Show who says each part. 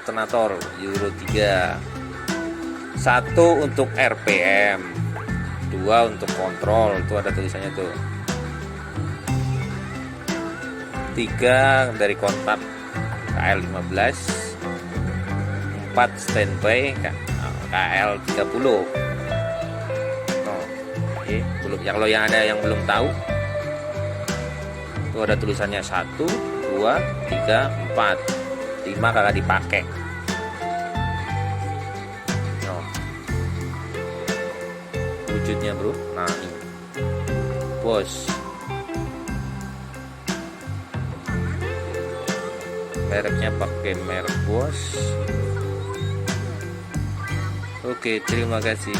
Speaker 1: alternator Euro 3, 1 untuk RPM, 2 untuk kontrol, itu ada tulisannya tuh, 3 dari kontak KL15, 4 standby KL30. Kalau yang ada yang belum tahu, itu ada tulisannya 1, 2, 3, 4, 5 kagak dipakai. Wujudnya bro, nah ini bos, mereknya pakai merek bos. Oke, terima kasih.